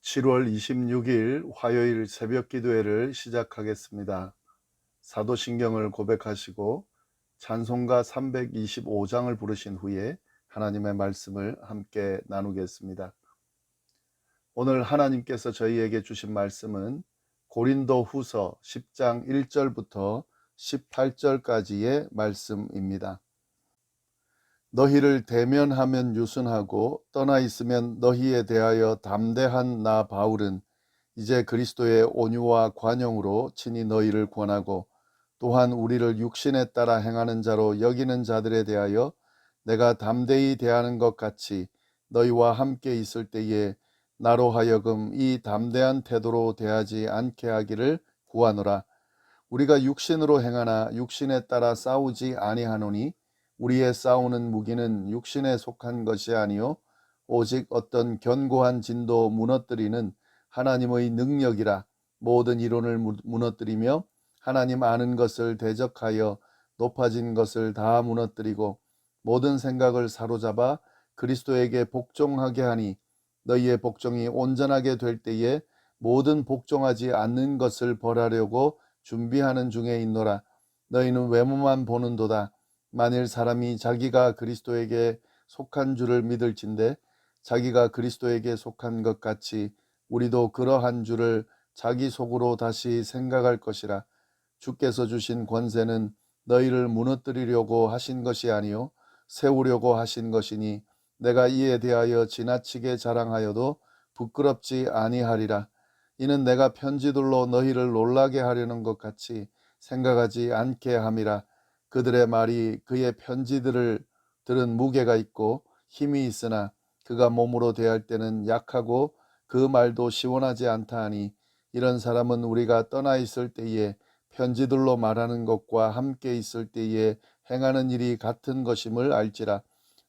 7월 26일 화요일 새벽 기도회를 시작하겠습니다. 사도신경을 고백하시고 찬송가 325장을 부르신 후에 하나님의 말씀을 함께 나누겠습니다. 오늘 하나님께서 저희에게 주신 말씀은 고린도 후서 10장 1절부터 18절까지의 말씀입니다. 너희를 대면하면 유순하고 떠나 있으면 너희에 대하여 담대한 나 바울은 이제 그리스도의 온유와 관용으로 친히 너희를 권하고 또한 우리를 육신에 따라 행하는 자로 여기는 자들에 대하여 내가 담대히 대하는 것 같이 너희와 함께 있을 때에 나로 하여금 이 담대한 태도로 대하지 않게 하기를 구하노라. 우리가 육신으로 행하나 육신에 따라 싸우지 아니하노니 우리의 싸우는 무기는 육신에 속한 것이 아니요 오직 어떤 견고한 진도 무너뜨리는 하나님의 능력이라. 모든 이론을 무너뜨리며 하나님 아는 것을 대적하여 높아진 것을 다 무너뜨리고 모든 생각을 사로잡아 그리스도에게 복종하게 하니 너희의 복종이 온전하게 될 때에 모든 복종하지 않는 것을 벌하려고 준비하는 중에 있노라. 너희는 외모만 보는도다. 만일 사람이 자기가 그리스도에게 속한 줄을 믿을진대 자기가 그리스도에게 속한 것 같이 우리도 그러한 줄을 자기 속으로 다시 생각할 것이라. 주께서 주신 권세는 너희를 무너뜨리려고 하신 것이 아니요 세우려고 하신 것이니 내가 이에 대하여 지나치게 자랑하여도 부끄럽지 아니하리라. 이는 내가 편지들로 너희를 놀라게 하려는 것 같이 생각하지 않게 함이라. 그들의 말이 그의 편지들을 들은 무게가 있고 힘이 있으나 그가 몸으로 대할 때는 약하고 그 말도 시원하지 않다 하니 이런 사람은 우리가 떠나 있을 때에 편지들로 말하는 것과 함께 있을 때에 행하는 일이 같은 것임을 알지라.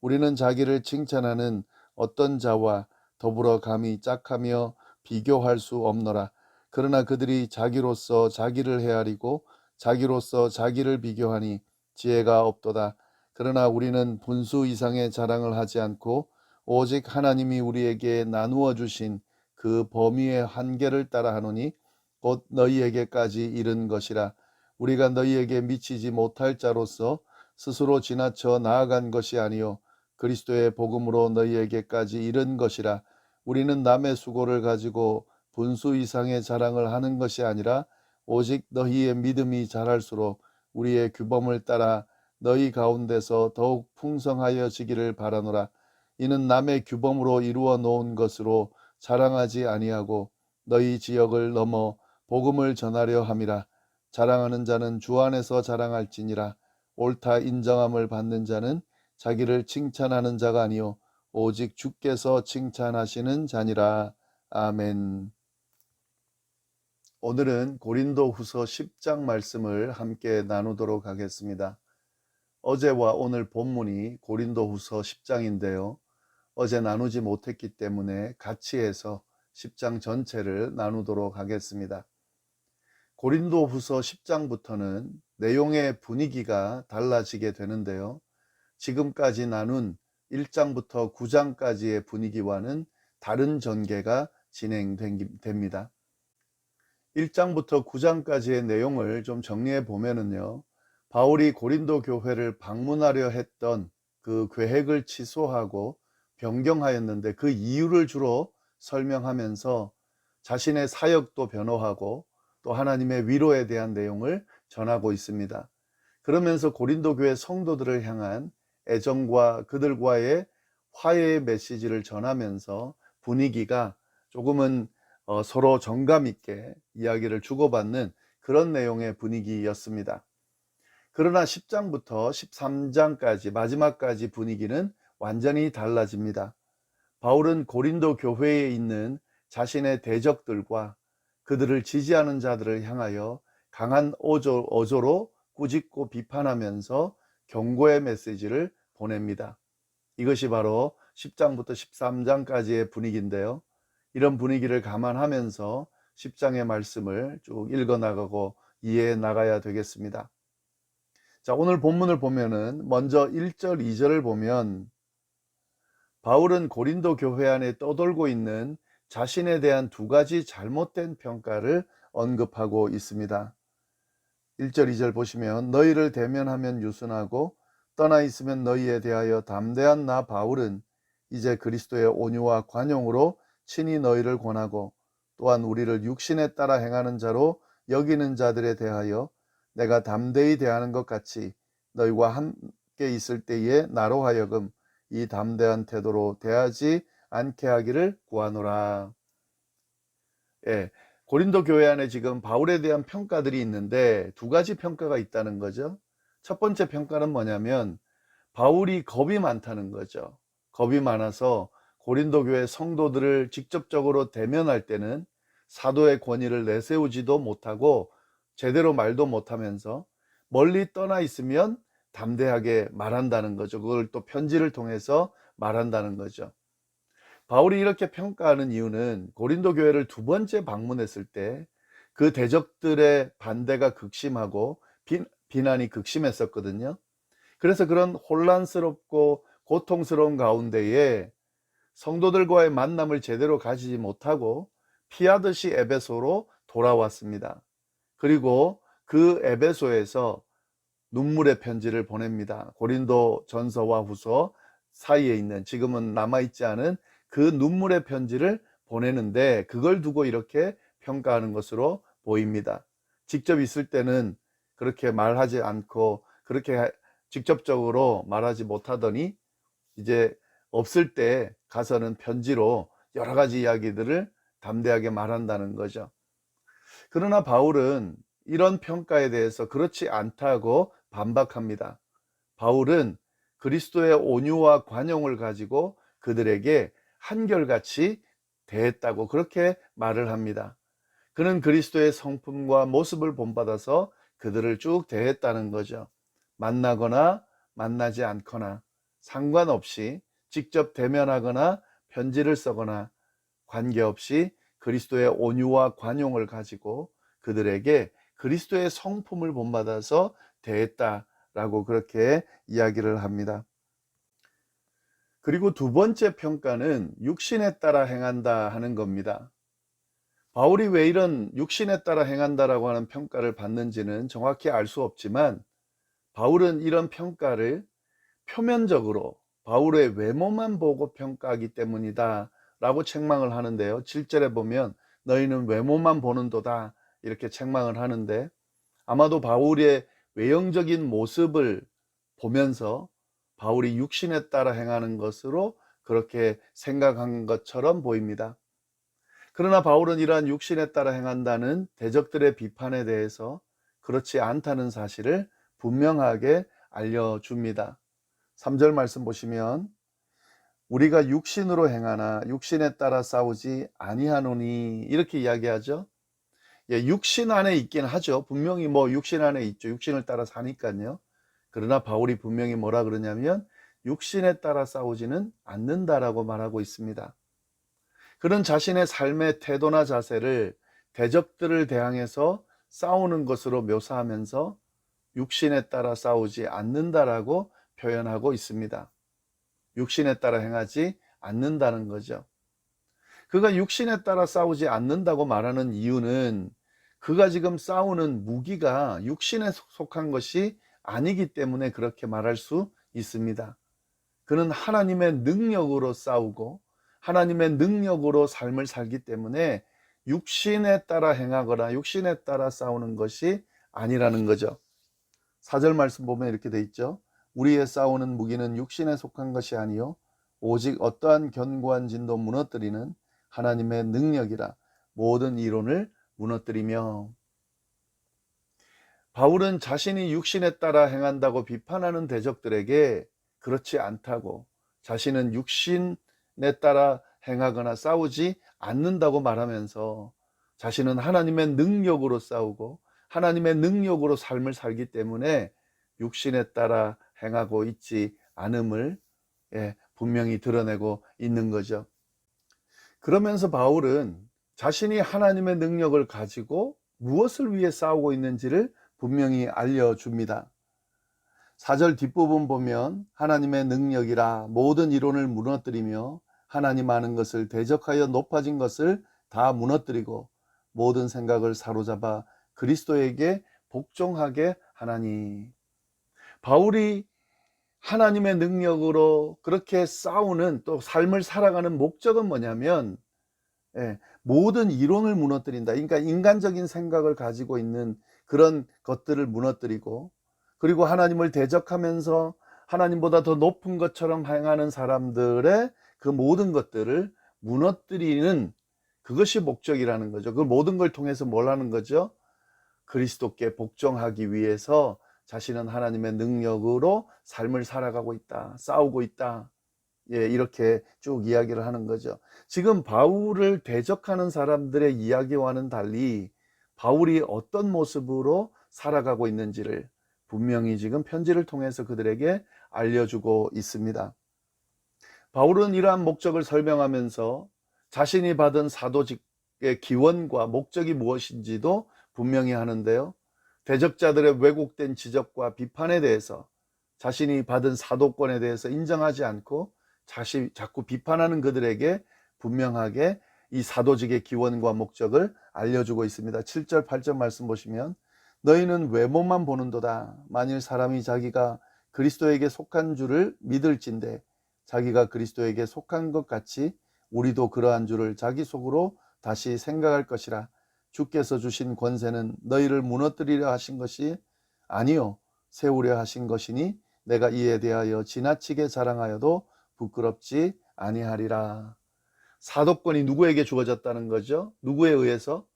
우리는 자기를 칭찬하는 어떤 자와 더불어 감히 짝하며 비교할 수 없노라. 그러나 그들이 자기로서 자기를 헤아리고 자기로서 자기를 비교하니 지혜가 없도다. 그러나 우리는 분수 이상의 자랑을 하지 않고 오직 하나님이 우리에게 나누어 주신 그 범위의 한계를 따라 하노니 곧 너희에게까지 이른 것이라. 우리가 너희에게 미치지 못할 자로서 스스로 지나쳐 나아간 것이 아니요 그리스도의 복음으로 너희에게까지 이른 것이라. 우리는 남의 수고를 가지고 분수 이상의 자랑을 하는 것이 아니라 오직 너희의 믿음이 자랄수록 우리의 규범을 따라 너희 가운데서 더욱 풍성하여지기를 바라노라. 이는 남의 규범으로 이루어 놓은 것으로 자랑하지 아니하고 너희 지역을 넘어 복음을 전하려 함이라. 자랑하는 자는 주 안에서 자랑할지니라. 옳다 인정함을 받는 자는 자기를 칭찬하는 자가 아니요 오직 주께서 칭찬하시는 자니라. 아멘. 오늘은 고린도 후서 10장 말씀을 함께 나누도록 하겠습니다. 어제와 오늘 본문이 고린도 후서 10장인데요. 어제 나누지 못했기 때문에 같이 해서 10장 전체를 나누도록 하겠습니다. 고린도 후서 10장부터는 내용의 분위기가 달라지게 되는데요. 지금까지 나눈 1장부터 9장까지의 분위기와는 다른 전개가 진행됩니다. 1장부터 9장까지의 내용을 좀 정리해 보면은요. 바울이 고린도 교회를 방문하려 했던 그 계획을 취소하고 변경하였는데 그 이유를 주로 설명하면서 자신의 사역도 변호하고 또 하나님의 위로에 대한 내용을 전하고 있습니다. 그러면서 고린도 교회 성도들을 향한 애정과 그들과의 화해의 메시지를 전하면서 분위기가 조금은 서로 정감 있게 이야기를 주고받는 그런 내용의 분위기였습니다. 그러나 10장부터 13장까지 마지막까지 분위기는 완전히 달라집니다. 바울은 고린도 교회에 있는 자신의 대적들과 그들을 지지하는 자들을 향하여 강한 어조로 꾸짖고 비판하면서 경고의 메시지를 보냅니다. 이것이 바로 10장부터 13장까지의 분위기인데요. 이런 분위기를 감안하면서 10장의 말씀을 쭉 읽어나가고 이해해 나가야 되겠습니다. 자, 오늘 본문을 보면은 먼저 1절, 2절을 보면 바울은 고린도 교회 안에 떠돌고 있는 자신에 대한 두 가지 잘못된 평가를 언급하고 있습니다. 1절, 2절 보시면 너희를 대면하면 유순하고 떠나 있으면 너희에 대하여 담대한 나 바울은 이제 그리스도의 온유와 관용으로 친히 너희를 권하고 또한 우리를 육신에 따라 행하는 자로 여기는 자들에 대하여 내가 담대히 대하는 것 같이 너희와 함께 있을 때에 나로 하여금 이 담대한 태도로 대하지 않게 하기를 구하노라. 예, 고린도 교회 안에 지금 바울에 대한 평가들이 있는데 두 가지 평가가 있다는 거죠. 첫 번째 평가는 뭐냐면 바울이 겁이 많다는 거죠. 겁이 많아서 고린도 교회 성도들을 직접적으로 대면할 때는 사도의 권위를 내세우지도 못하고 제대로 말도 못하면서 멀리 떠나 있으면 담대하게 말한다는 거죠. 그걸 또 편지를 통해서 말한다는 거죠. 바울이 이렇게 평가하는 이유는 고린도 교회를 두 번째 방문했을 때 그 대적들의 반대가 극심하고 비난이 극심했었거든요. 그래서 그런 혼란스럽고 고통스러운 가운데에 성도들과의 만남을 제대로 가지지 못하고 피하듯이 에베소로 돌아왔습니다. 그리고 그 에베소에서 눈물의 편지를 보냅니다. 고린도 전서와 후서 사이에 있는, 지금은 남아있지 않은 그 눈물의 편지를 보내는데 그걸 두고 이렇게 평가하는 것으로 보입니다. 직접 있을 때는 그렇게 말하지 않고 그렇게 직접적으로 말하지 못하더니 이제 없을 때 가서는 편지로 여러 가지 이야기들을 담대하게 말한다는 거죠. 그러나 바울은 이런 평가에 대해서 그렇지 않다고 반박합니다. 바울은 그리스도의 온유와 관용을 가지고 그들에게 한결같이 대했다고 그렇게 말을 합니다. 그는 그리스도의 성품과 모습을 본받아서 그들을 쭉 대했다는 거죠. 만나거나 만나지 않거나 상관없이 직접 대면하거나 편지를 쓰거나 관계없이 그리스도의 온유와 관용을 가지고 그들에게 그리스도의 성품을 본받아서 대했다라고 그렇게 이야기를 합니다. 그리고 두 번째 평가는 육신에 따라 행한다 하는 겁니다. 바울이 왜 이런 육신에 따라 행한다라고 하는 평가를 받는지는 정확히 알 수 없지만 바울은 이런 평가를 표면적으로 바울의 외모만 보고 평가하기 때문이다 라고 책망을 하는데요. 7절에 보면 너희는 외모만 보는도다 이렇게 책망을 하는데 아마도 바울의 외형적인 모습을 보면서 바울이 육신에 따라 행하는 것으로 그렇게 생각한 것처럼 보입니다. 그러나 바울은 이러한 육신에 따라 행한다는 대적들의 비판에 대해서 그렇지 않다는 사실을 분명하게 알려줍니다. 3절 말씀 보시면 우리가 육신으로 행하나 육신에 따라 싸우지 아니하노니 이렇게 이야기하죠. 예, 육신 안에 있긴 하죠. 분명히 육신 안에 있죠. 육신을 따라 사니까요. 그러나 바울이 분명히 뭐라 그러냐면 육신에 따라 싸우지는 않는다라고 말하고 있습니다. 그런 자신의 삶의 태도나 자세를 대적들을 대항해서 싸우는 것으로 묘사하면서 육신에 따라 싸우지 않는다라고 표현하고 있습니다. 육신에 따라 행하지 않는다는 거죠. 그가 육신에 따라 싸우지 않는다고 말하는 이유는 그가 지금 싸우는 무기가 육신에 속한 것이 아니기 때문에 그렇게 말할 수 있습니다. 그는 하나님의 능력으로 싸우고 하나님의 능력으로 삶을 살기 때문에 육신에 따라 행하거나 육신에 따라 싸우는 것이 아니라는 거죠. 4절 말씀 보면 이렇게 돼 있죠. 우리의 싸우는 무기는 육신에 속한 것이 아니요 오직 어떠한 견고한 진도 무너뜨리는 하나님의 능력이라 모든 이론을 무너뜨리며. 바울은 자신이 육신에 따라 행한다고 비판하는 대적들에게 그렇지 않다고, 자신은 육신에 따라 행하거나 싸우지 않는다고 말하면서 자신은 하나님의 능력으로 싸우고 하나님의 능력으로 삶을 살기 때문에 육신에 따라 행하고 있지 않음을 분명히 드러내고 있는 거죠. 그러면서 바울은 자신이 하나님의 능력을 가지고 무엇을 위해 싸우고 있는지를 분명히 알려줍니다. 4절 뒷부분 보면 하나님의 능력이라 모든 이론을 무너뜨리며 하나님 아는 것을 대적하여 높아진 것을 다 무너뜨리고 모든 생각을 사로잡아 그리스도에게 복종하게 하나니. 바울이 하나님의 능력으로 그렇게 싸우는, 또 삶을 살아가는 목적은 뭐냐면, 모든 이론을 무너뜨린다. 그러니까 인간적인 생각을 가지고 있는 그런 것들을 무너뜨리고, 그리고 하나님을 대적하면서 하나님보다 더 높은 것처럼 행하는 사람들의 그 모든 것들을 무너뜨리는, 그것이 목적이라는 거죠. 그 모든 걸 통해서 뭘 하는 거죠? 그리스도께 복종하기 위해서 자신은 하나님의 능력으로 삶을 살아가고 있다, 싸우고 있다. 이렇게 쭉 이야기를 하는 거죠. 지금 바울을 대적하는 사람들의 이야기와는 달리 바울이 어떤 모습으로 살아가고 있는지를 분명히 지금 편지를 통해서 그들에게 알려주고 있습니다. 바울은 이러한 목적을 설명하면서 자신이 받은 사도직의 기원과 목적이 무엇인지도 분명히 하는데요. 대적자들의 왜곡된 지적과 비판에 대해서, 자신이 받은 사도권에 대해서 인정하지 않고 자꾸 비판하는 그들에게 분명하게 이 사도직의 기원과 목적을 알려주고 있습니다. 7절 8절 말씀 보시면, 너희는 외모만 보는도다. 만일 사람이 자기가 그리스도에게 속한 줄을 믿을진대 자기가 그리스도에게 속한 것 같이 우리도 그러한 줄을 자기 속으로 다시 생각할 것이라. 주께서 주신 권세는 너희를 무너뜨리려 하신 것이 아니요 세우려 하신 것이니 내가 이에 대하여 지나치게 자랑하여도 부끄럽지 아니하리라. 사도권이 누구에게 주어졌다는 거죠? 누구에 의해서?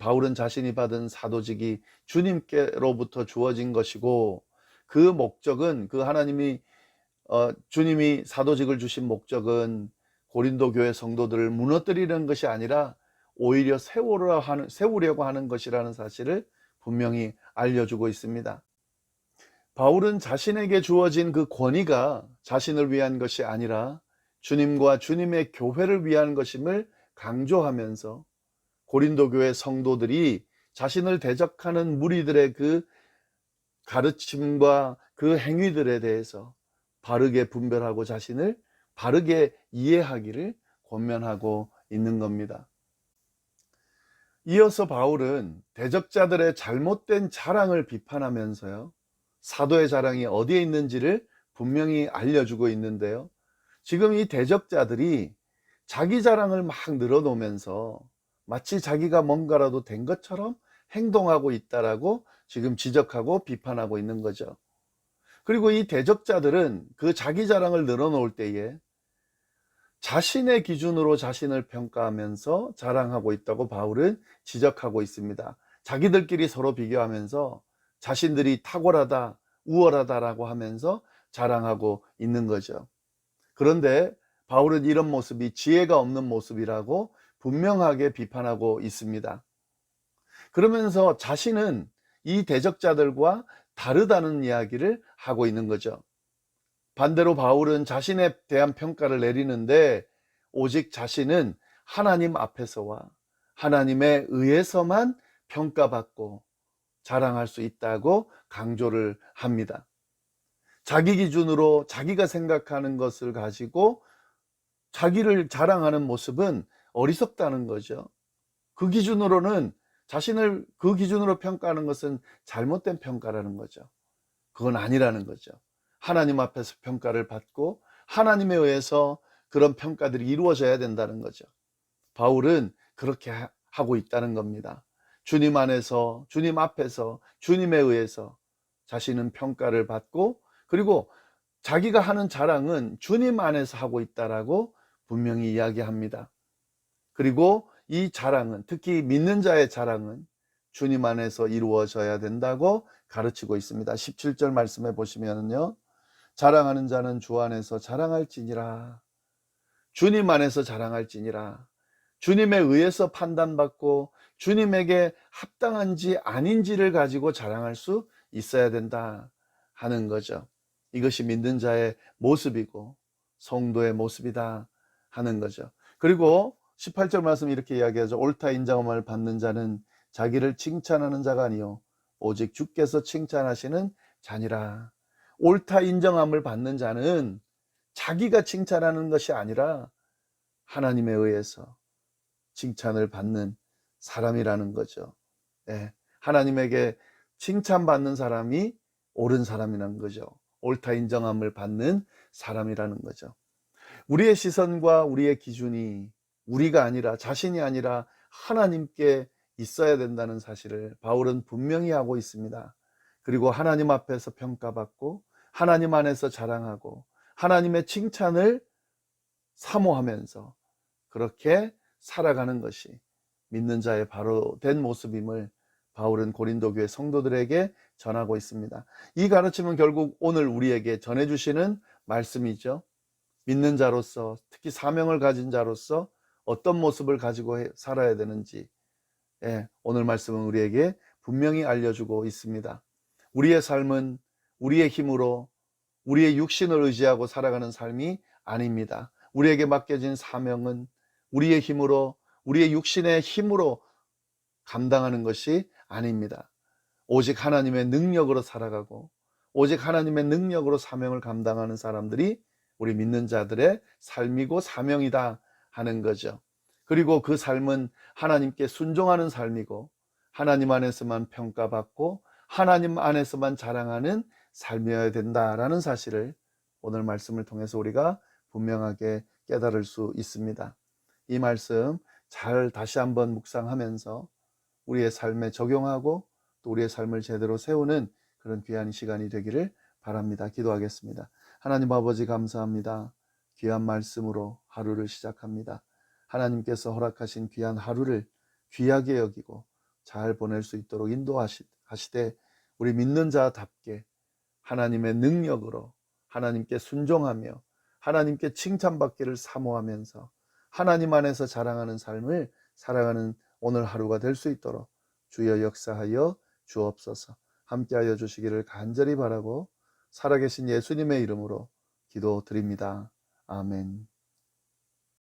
바울은 자신이 받은 사도직이 주님께로부터 주어진 것이고, 그 목적은, 그 주님이 사도직을 주신 목적은 고린도 교회 성도들을 무너뜨리는 것이 아니라 오히려 세우려고 하는 것이라는 사실을 분명히 알려주고 있습니다. 바울은 자신에게 주어진 그 권위가 자신을 위한 것이 아니라 주님과 주님의 교회를 위한 것임을 강조하면서, 고린도 교회 성도들이 자신을 대적하는 무리들의 그 가르침과 그 행위들에 대해서 바르게 분별하고 자신을 바르게 이해하기를 권면하고 있는 겁니다. 이어서 바울은 대적자들의 잘못된 자랑을 비판하면서요, 사도의 자랑이 어디에 있는지를 분명히 알려주고 있는데요. 지금 이 대적자들이 자기 자랑을 막 늘어놓으면서 마치 자기가 뭔가라도 된 것처럼 행동하고 있다라고 지금 지적하고 비판하고 있는 거죠. 그리고 이 대적자들은 그 자기 자랑을 늘어놓을 때에 자신의 기준으로 자신을 평가하면서 자랑하고 있다고 바울은 지적하고 있습니다. 자기들끼리 서로 비교하면서 자신들이 탁월하다, 우월하다라고 하면서 자랑하고 있는 거죠. 그런데 바울은 이런 모습이 지혜가 없는 모습이라고 분명하게 비판하고 있습니다. 그러면서 자신은 이 대적자들과 다르다는 이야기를 하고 있는 거죠. 반대로 바울은 자신에 대한 평가를 내리는데 오직 자신은 하나님 앞에서와 하나님에 의해서만 평가받고 자랑할 수 있다고 강조를 합니다. 자기 기준으로 자기가 생각하는 것을 가지고 자기를 자랑하는 모습은 어리석다는 거죠. 그 기준으로는, 자신을 그 기준으로 평가하는 것은 잘못된 평가라는 거죠. 그건 아니라는 거죠. 하나님 앞에서 평가를 받고 하나님에 의해서 그런 평가들이 이루어져야 된다는 거죠. 바울은 그렇게 하고 있다는 겁니다. 주님 안에서, 주님 앞에서, 주님에 의해서 자신은 평가를 받고, 그리고 자기가 하는 자랑은 주님 안에서 하고 있다라고 분명히 이야기합니다. 그리고 이 자랑은, 특히 믿는 자의 자랑은 주님 안에서 이루어져야 된다고 가르치고 있습니다. 17절 말씀해 보시면요, 자랑하는 자는 주 안에서 자랑할지니라. 주님 안에서 자랑할지니라. 주님에 의해서 판단받고 주님에게 합당한지 아닌지를 가지고 자랑할 수 있어야 된다 하는 거죠. 이것이 믿는 자의 모습이고 성도의 모습이다 하는 거죠. 그리고 18절 말씀 이렇게 이야기하죠. 옳다 인정함을 받는 자는 자기를 칭찬하는 자가 아니요 오직 주께서 칭찬하시는 자니라. 옳다 인정함을 받는 자는 자기가 칭찬하는 것이 아니라 하나님에 의해서 칭찬을 받는 사람이라는 거죠. 예, 하나님에게 칭찬받는 사람이 옳은 사람이라는 거죠. 옳다 인정함을 받는 사람이라는 거죠. 우리의 시선과 우리의 기준이 우리가 아니라, 자신이 아니라 하나님께 있어야 된다는 사실을 바울은 분명히 하고 있습니다. 그리고 하나님 앞에서 평가받고 하나님 안에서 자랑하고 하나님의 칭찬을 사모하면서 그렇게 살아가는 것이 믿는 자의 바로 된 모습임을 바울은 고린도 교회 성도들에게 전하고 있습니다. 이 가르침은 결국 오늘 우리에게 전해주시는 말씀이죠. 믿는 자로서, 특히 사명을 가진 자로서 어떤 모습을 가지고 살아야 되는지, 오늘 말씀은 우리에게 분명히 알려주고 있습니다. 우리의 삶은 우리의 힘으로, 우리의 육신을 의지하고 살아가는 삶이 아닙니다. 우리에게 맡겨진 사명은 우리의 힘으로, 우리의 육신의 힘으로 감당하는 것이 아닙니다. 오직 하나님의 능력으로 살아가고 오직 하나님의 능력으로 사명을 감당하는 사람들이 우리 믿는 자들의 삶이고 사명이다 하는 거죠. 그리고 그 삶은 하나님께 순종하는 삶이고 하나님 안에서만 평가받고 하나님 안에서만 자랑하는 삶이어야 된다라는 사실을 오늘 말씀을 통해서 우리가 분명하게 깨달을 수 있습니다. 이 말씀 잘 다시 한번 묵상하면서 우리의 삶에 적용하고 또 우리의 삶을 제대로 세우는 그런 귀한 시간이 되기를 바랍니다. 기도하겠습니다. 하나님 아버지 감사합니다. 귀한 말씀으로 하루를 시작합니다. 하나님께서 허락하신 귀한 하루를 귀하게 여기고 잘 보낼 수 있도록 인도하시되 우리 믿는 자답게 하나님의 능력으로 하나님께 순종하며 하나님께 칭찬받기를 사모하면서 하나님 안에서 자랑하는 삶을 살아가는 오늘 하루가 될 수 있도록 주여 역사하여 주옵소서. 함께하여 주시기를 간절히 바라고 살아계신 예수님의 이름으로 기도드립니다. 아멘.